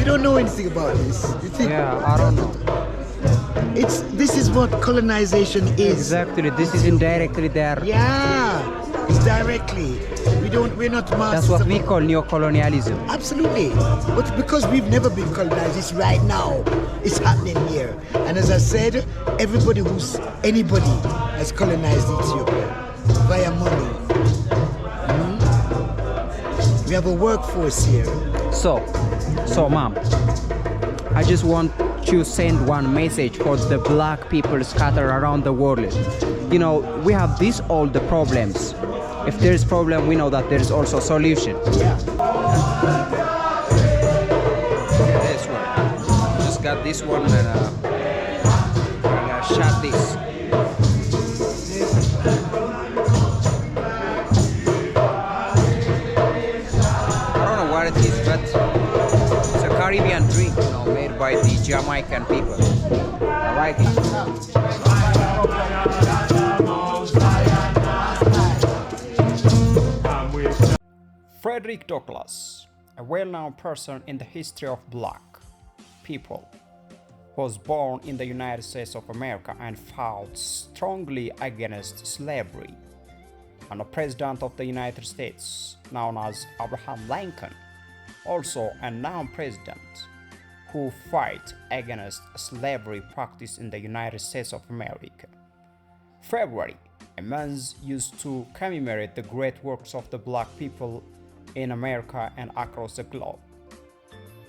don't know anything about this. You think? Yeah, I don't know. This is what colonization is. Exactly. This is indirectly there. Yeah, it's directly. We're not masters. That's what we call neocolonialism. Absolutely. But because we've never been colonized, it's right now. It's happening here. And as I said, anybody has colonized Ethiopia via money. We have a workforce here. So, Mom, I just want to send one message for the black people scattered around the world. You know, we have all the problems. If there is problem, we know that there is also solution. Yeah. This one. Just got this one and I'm gonna shot this. I don't know what it is, but it's a Caribbean drink, you know, made by the Jamaican people. I like it. Frederick Douglass, a well-known person in the history of black people, was born in the United States of America and fought strongly against slavery. And a president of the United States known as Abraham Lincoln, also a non-president who fought against slavery practice in the United States of America. February, a month used to commemorate the great works of the black people in America and across the globe.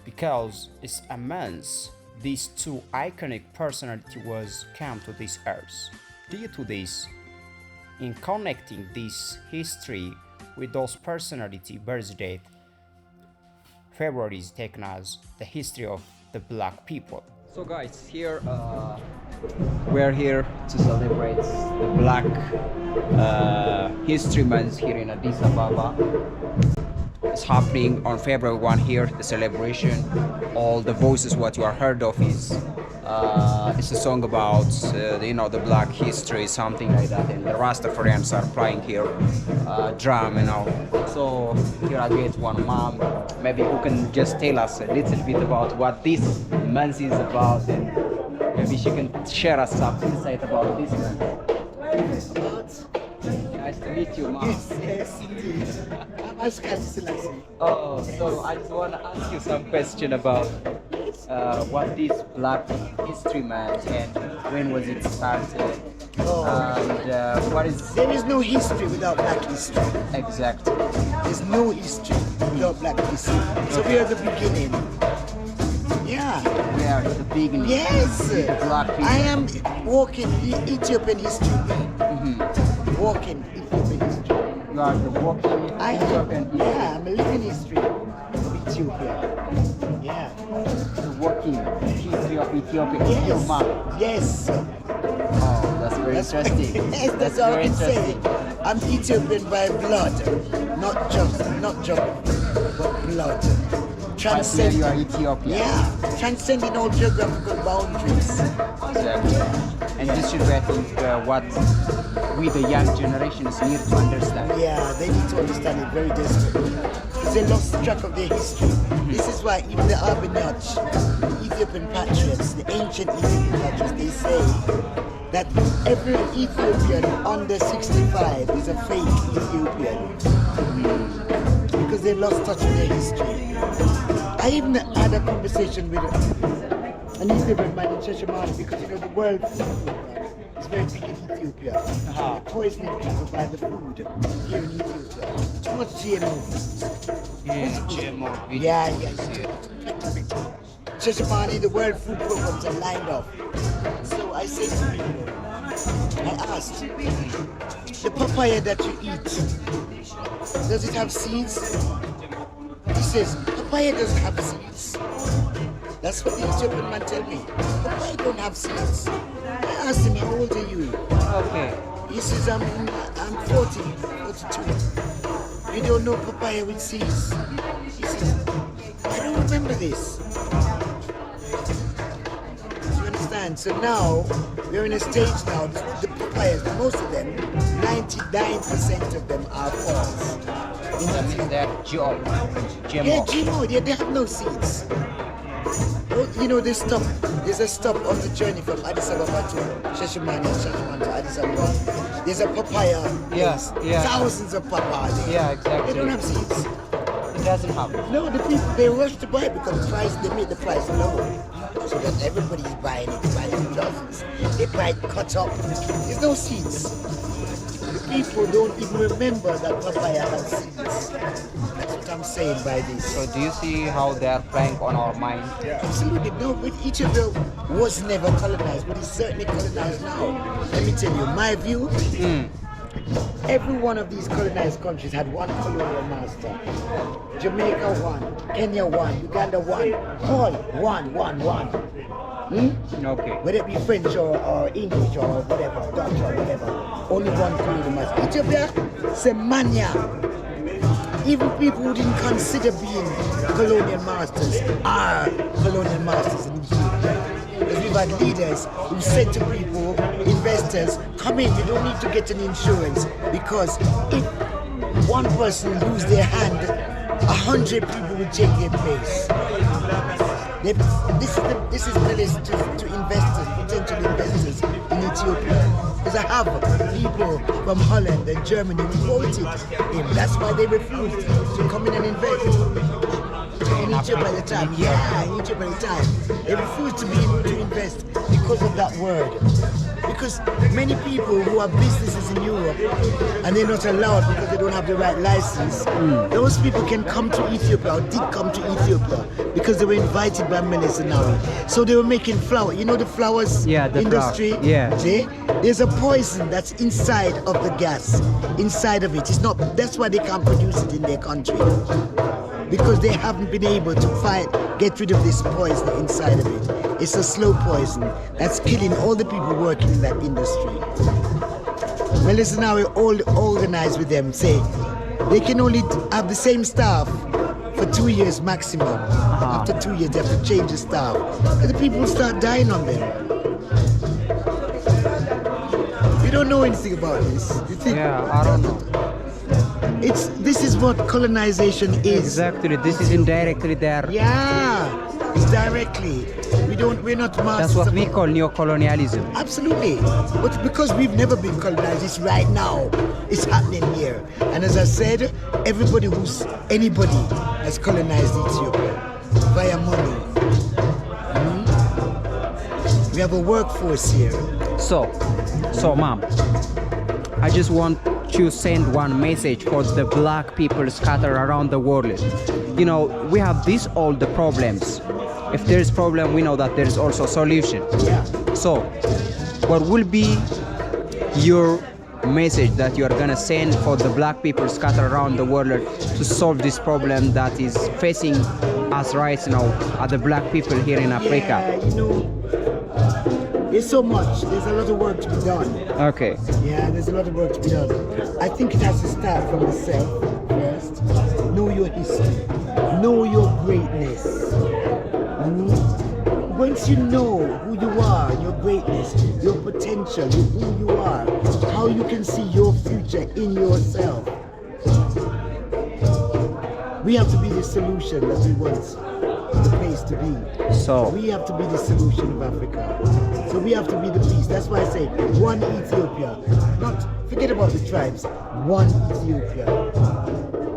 Because it's a month these two iconic personalities was come to this earth. Due to this, in connecting this history with those personality birthday, February is taken as the history of the black people. So guys, here we're here to celebrate the Black History Month here in Addis Ababa. It's happening on February 1 here, the celebration. All the voices what you are heard of is it's a song about the black history, something like that, and the Rastafarians are playing here drum, you know. So here I get one mom, maybe who can just tell us a little bit about what this month is about, and maybe she can share us some insight about this month. Nice to meet you, Mom. Yes, indeed. I'm Askan Selassie. Oh, so I just want to ask you some question about what this Black History Month and when was it started? And what is... There is no history without black history. Exactly. There's no history without black history. So we are the beginning. Yeah. We are the beginning. Yes. The black people. I am walking the Ethiopian history. Walking Ethiopian history. You are the walking Ethiopian history. Yeah, I'm a living history of Ethiopia. Yeah. The walking history of Ethiopia. Yes. Your mom. Yes. Oh, that's very interesting. Yes, that's all I can say. I'm Ethiopian by blood, not geography, but blood. Transcending. You are Ethiopian. Yeah, transcending all geographical boundaries. Exactly. And this should be, I think, what we, the young generations, need to understand. Yeah, they need to understand it very desperately. Because they lost track of their history. This is why even the Arbanyach, the Ethiopian patriots, the ancient Ethiopian patriots, they say that every Ethiopian under 65 is a fake Ethiopian. Because they lost touch with their history. I even had a conversation with an Ethiopian man in Shashamane because the world food program is very big in Ethiopia. They're poisoning people by the food here in Ethiopia. Too much GMO. GMO. Yeah. Shashamane, the world food programs are lined up. So I said to people, I asked, the papaya that you eat, does it have seeds? He says, papaya doesn't have seeds. That's what the Ethiopian man told me. Papaya don't have seeds. I asked him, how old are you? Okay. He says, I'm 42. You don't know papaya with seeds? He says, I don't remember this. Do you understand? So now, we're in a stage now, the papayas, most of them, 99% of them are false. That means they're GMO. Yeah, GMO, they have no seeds. Oh, you know, there's a stop on the journey from Addis Ababa to Sheshimane, Sheshimane to Addis Ababa. There's a papaya place. yeah. Thousands of papaya there. Yeah, exactly. They don't have seeds. It doesn't happen. No, the people, they rush to buy it because the price, they made the price low. So that everybody's buying it, buying dozens. They buy it cut up. There's no seeds. The people don't even remember that papaya has seeds. That's what I'm saying by this. So do you see how they are playing on our mind? Absolutely. No, but Ethiopia was never colonized, but it's certainly colonized now. Let me tell you, my view, every one of these colonized countries had one colonial master. Jamaica one, Kenya one, Uganda one, all one. Okay. Whether it be French or English or whatever, Dutch or whatever, only one colonial master. Ethiopia, Semania. Even people who didn't consider being colonial masters are colonial masters in Ethiopia. Because we've had leaders who said to people, investors, come in, you don't need to get an insurance, because if one person lose their hand, 100 people will take their place. This is menace to investors, potential investors in Ethiopia. Because I have people from Holland and Germany who voted him. That's why they refused to come in and invest in Ethiopia at the time. Yeah, in Ethiopia at the time. They refused to invest because of that word. Because many people who have businesses in Europe and they're not allowed because they don't have the right license, those people can come to Ethiopia or did come to Ethiopia because they were invited by Meles Zenawi. So they were making flour. You know the flowers industry? Flour. Yeah. See? There's a poison that's inside of the gas, inside of it. It's not. That's why they can't produce it in their country, because they haven't been able to get rid of this poison inside of it. It's a slow poison that's killing all the people working in that industry. Well, listen, now we all organize with them, say they can only have the same staff for 2 years maximum. After 2 years, they have to change the staff, and the people will start dying on them. You don't know anything about this. You think? Yeah, I don't know. This is what colonization is. Exactly. This is indirectly there. Yeah, it's directly. We're not masters. That's what we call neo-colonialism. Absolutely. But because we've never been colonized, it's right now. It's happening here. And as I said, anybody has colonized Ethiopia via money. We have a workforce here. So mom, I just want to send one message for the black people scattered around the world. You know, we have all the problems. If there is problem, we know that there is also solution. Yeah. So, what will be your message that you are gonna send for the black people scattered around the world to solve this problem that is facing us right now, the black people here in Africa? Yeah, you know, there's so much. There's a lot of work to be done. Okay. Yeah, there's a lot of work to be done. I think it has to start from yourself first. Know your history. Know your greatness. Once you know who you are, your greatness, your potential, who you are, how you can see your future in yourself, we have to be the solution that we want the place to be. So we have to be the solution of Africa. So we have to be the peace. That's why I say one Ethiopia. Forget about the tribes. One Ethiopia.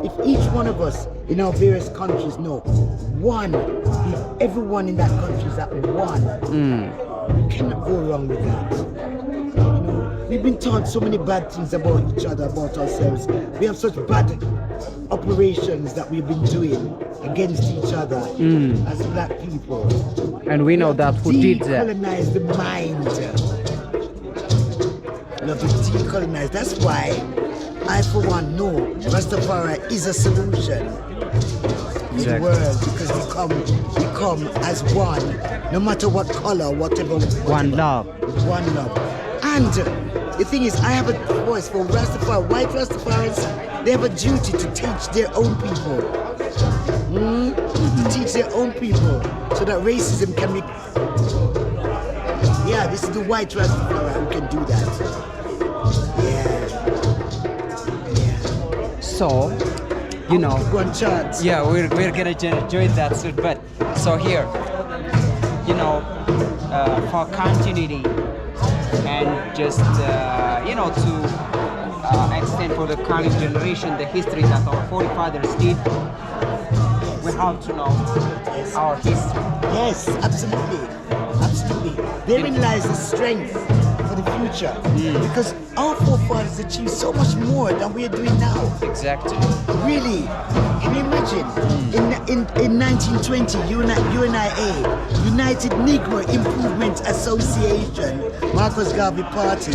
If each one of us in our various countries know one, if everyone in that country is at one, we cannot go wrong with that. You know, we've been taught so many bad things about each other, about ourselves. We have such bad operations that we've been doing against each other as black people. And we know that who did that. Decolonize the mind. We have to decolonize. That's why I, for one, know Rastafari is a solution in the world, because we come as one, no matter what color, whatever. One love. One love. And the thing is, I have a voice for Rastafari. White Rastafaris, they have a duty to teach their own people. To teach their own people so that racism can be. Yeah, this is the white Rastafari who can do that. Yeah. So, you know. Go on charts. Yeah, we're gonna enjoy that soon. But so here, you know, for continuity and just you know to extend for the coming generation the history that our forefathers did. We have to know our history. Yes, absolutely. Absolutely. Therein lies the strength for the future. Because our forefathers achieved so much more than we are doing now. Exactly. Really. Can you imagine? In 1920, UNIA, United Negro Improvement Association, Marcus Garvey Party,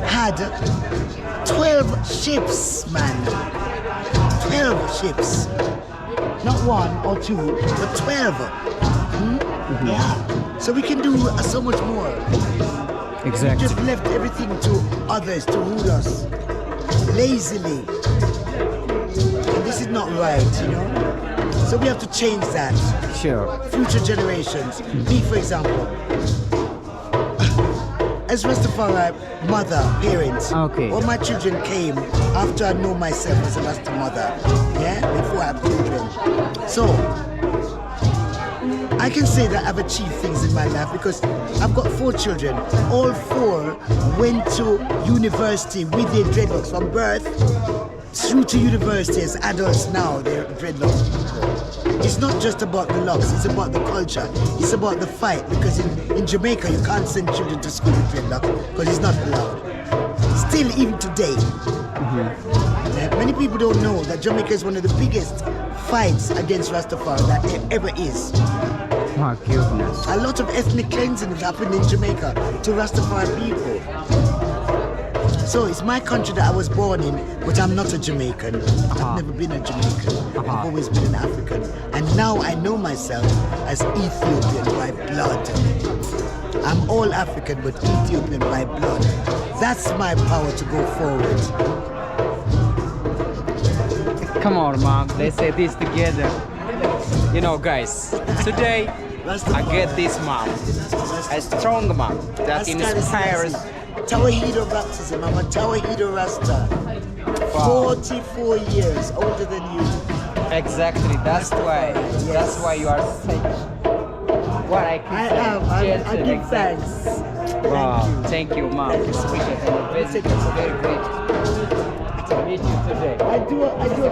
had 12 ships, man. 12 ships. Not one or two, but 12. Yeah. So we can do so much more. Exactly. We just left everything to others to rule us lazily. And this is not right, you know? So we have to change that. Sure. Future generations. Me, for example. As Rastafari mother, parents, Okay. all my children came after I know myself as a Rasta mother, yeah, before I have children. So, I can say that I've achieved things in my life because I've got 4 children. All 4 went to university with their dreadlocks from birth through to university as adults now, they're dreadlocks people. It's not just about the locks, it's about the culture, it's about the fight, because in Jamaica you can't send children to school with dreadlocks because it's not allowed. Still, even today, many people don't know that Jamaica is one of the biggest fights against Rastafari that there ever is. My goodness. A lot of ethnic cleansing has happened in Jamaica to Rastafari people. So it's my country that I was born in, but I'm not a Jamaican. I've never been a Jamaican. I've always been an African. And now I know myself as Ethiopian by blood. I'm all African, but Ethiopian by blood. That's my power to go forward. Come on, Mom. Let's say this together. You know, guys, today I get this mom, a strong mom that inspires. Tawahido baptism. I'm a Tawahido Rasta. Wow. 44 years older than you. Exactly. That's why. Yes. That's why you are such. What I can I say. am. I gentle, give exactly. thanks. Wow. Thank you, Mom. Thank you so much. Appreciate it. Visit. It's very great to meet you today. I do a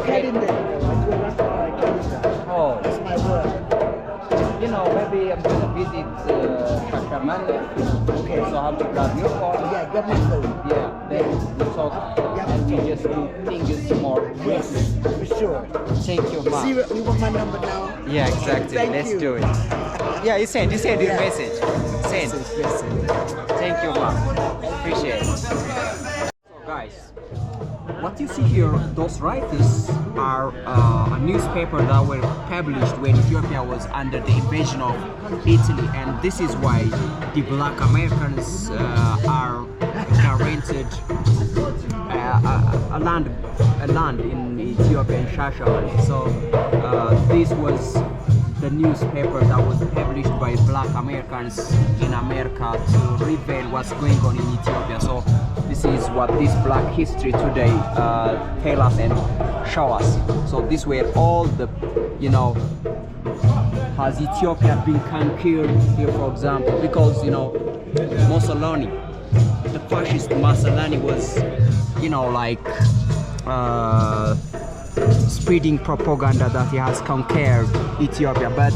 calendar. I do a Rastafari calendar. Oh. That's my work. You know, maybe I'm gonna visit Shashamanda. Okay. So I have to grab your phone. Yeah, grab my phone. Yeah, then we talk Yeah. and we just do things more. Yes, for sure. Thank you, Mom. Zero, you want my number now? Yeah, exactly. Thank Let's you. do it. Yeah, you send your Yeah. message. Send. Yes. Thank you, Mom. Appreciate it. So, guys, what you see here, those writers are a newspaper that were published when Ethiopia was under the invasion of Italy, and this is why the Black Americans are guaranteed a land in Ethiopia, in Shashamane. So this was the newspaper that was published by Black Americans in America to reveal what's going on in Ethiopia. So this is what this Black History today tell us and show us. So this were all the, you know, has Ethiopia been conquered here, for example, because, you know, Mussolini, the fascist Mussolini was, you know, like spreading propaganda that he has conquered Ethiopia, but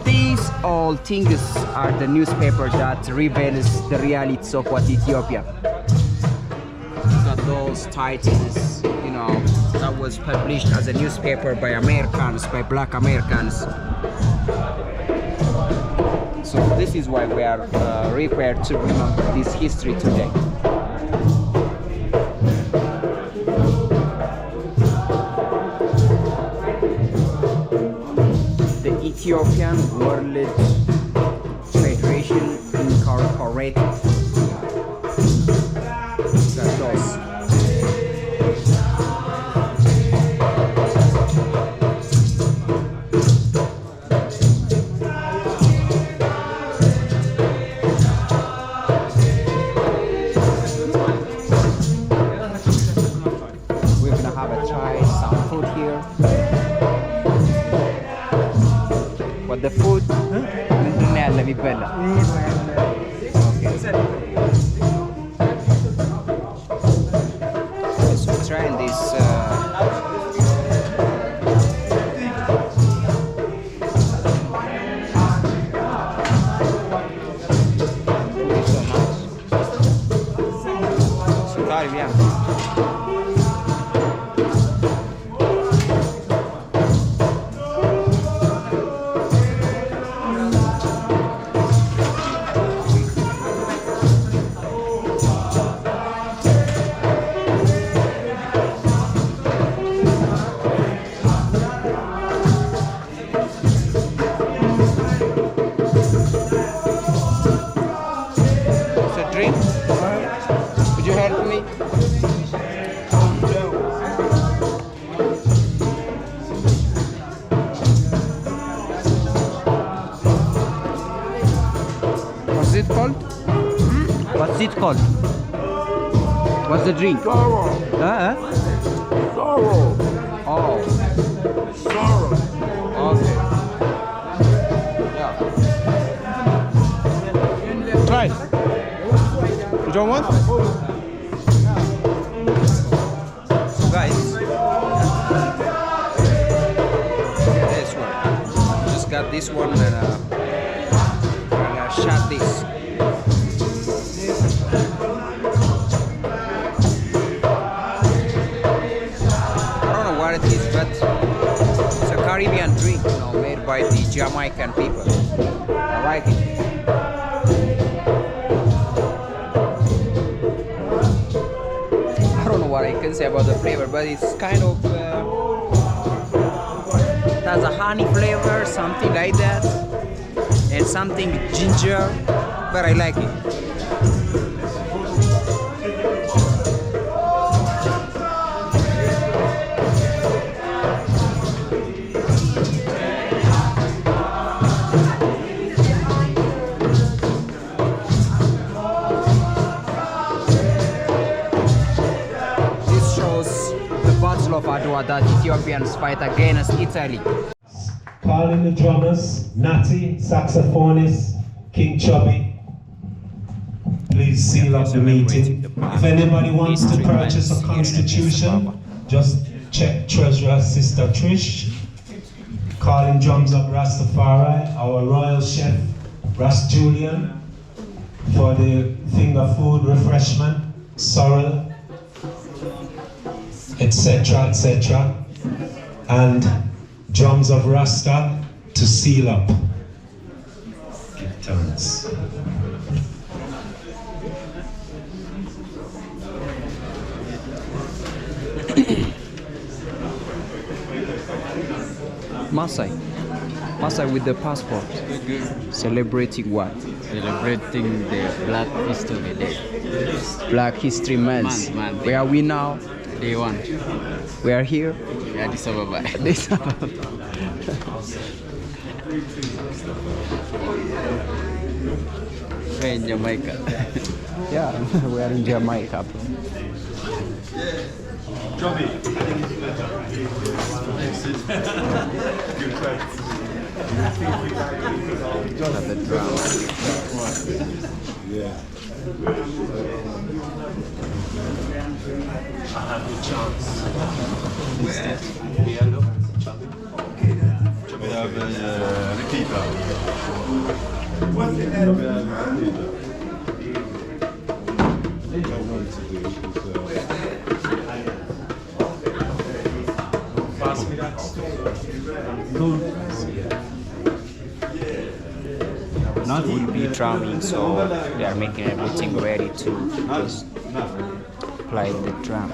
these all things are the newspaper that reveals the realities of what Ethiopia. Got those titles, you know, that was published as a newspaper by Americans, by Black Americans. So this is why we are required to remember this history today. The Ethiopian World Federation Incorporated. That's those. We're gonna have a try some food here. What the food? ምንድን ነው ያለ የሚበላ? So trying this yeah. It's a drink. Would you help me? What's it called? What's it called? What's the drink? Sorrow. Sorrow. Oh. Sorrow. Okay. Yeah. Try. You don't want? Guys. Yeah, this one. Just got this one and shot this. I don't know what it is, but it's a Caribbean drink, made by the Jamaican people. I like it. I don't know what I can say about the flavor, but it's kind of it has a honey flavor, something like that, and something ginger, but I like it. Of Adwa that Ethiopians fight against Italy. Calling the drummers, Natty, saxophonist, King Chubby. Please seal up the meeting. If anybody wants to purchase a constitution, just check Treasurer Sister Trish. Calling drums up Rastafari, our royal chef, Ras Julian, for the finger food refreshment, sorrel, etc., etc., and drums of Rasta to seal up. Give thanks. Masai with the passport. Celebrating what? Celebrating the Black History Day. Black History Month. Month. Where are we now? Day 1. We are here. Addis Ababa. Addis Ababa. We're in Jamaica. Yeah, we are in Jamaica. Johnny. At the drum. Yeah. I have a chance. We have a repeater. Will be drumming, so they are making everything ready to just play the drum.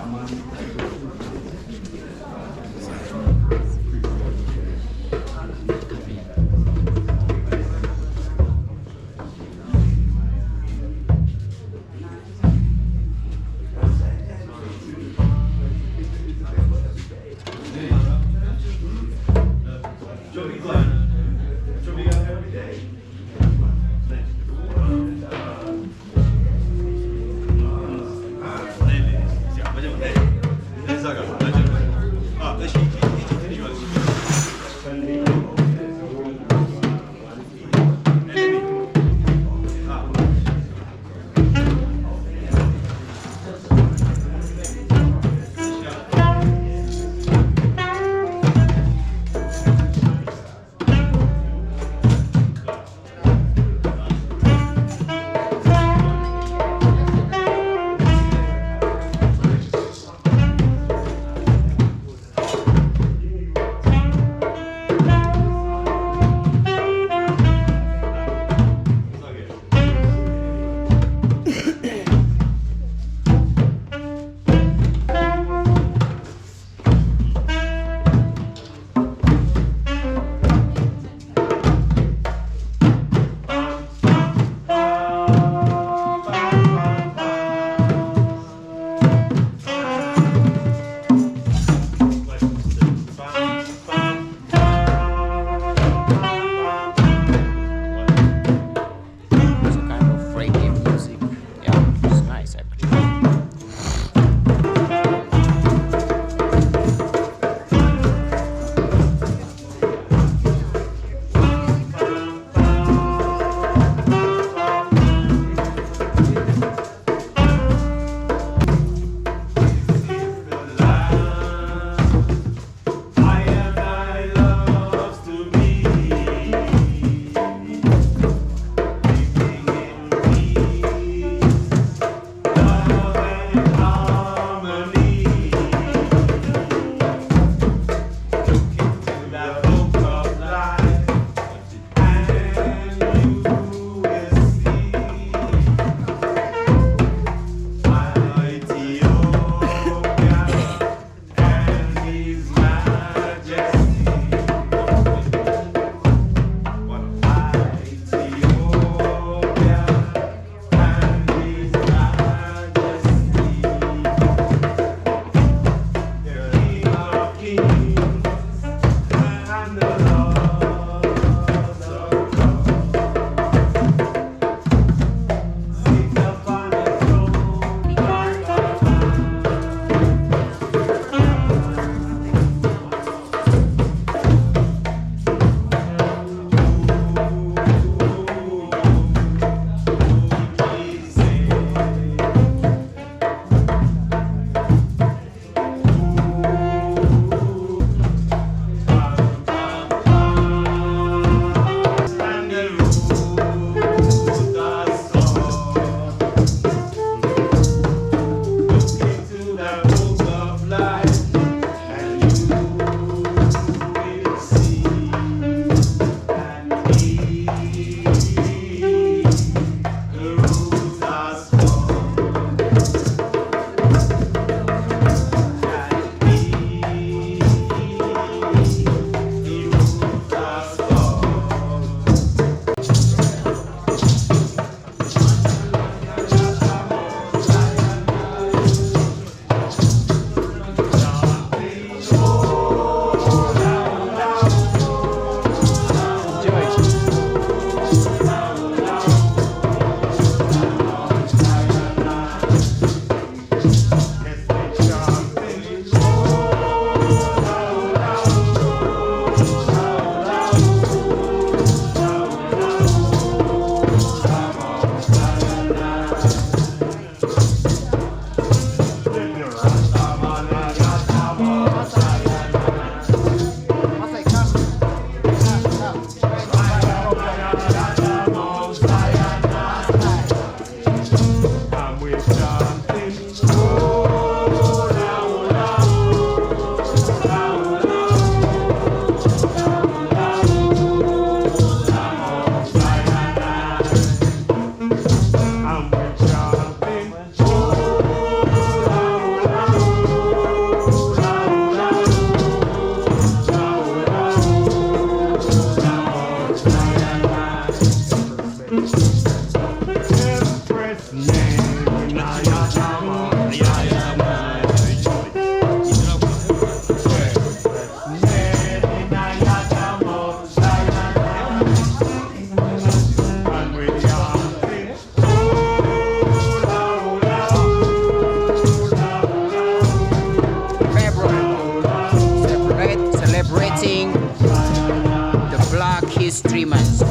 History Month. We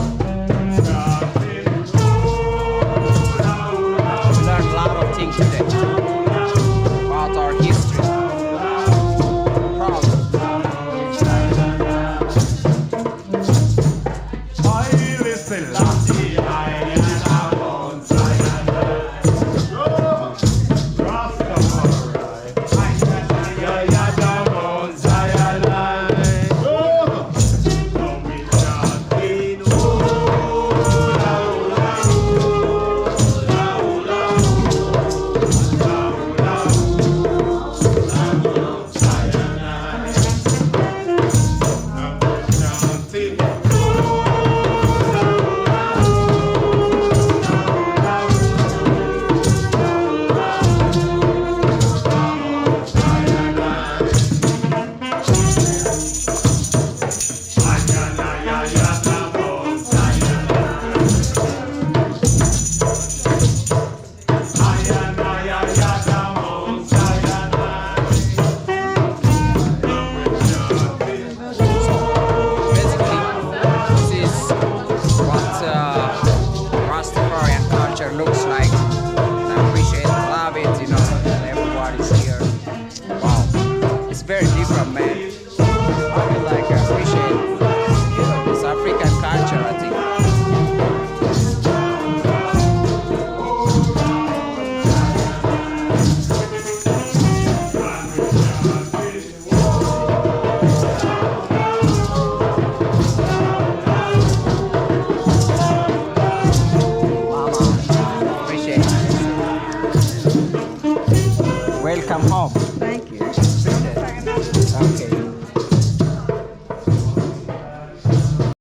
learned a lot of things today about our history. Proud. Haile Selassie.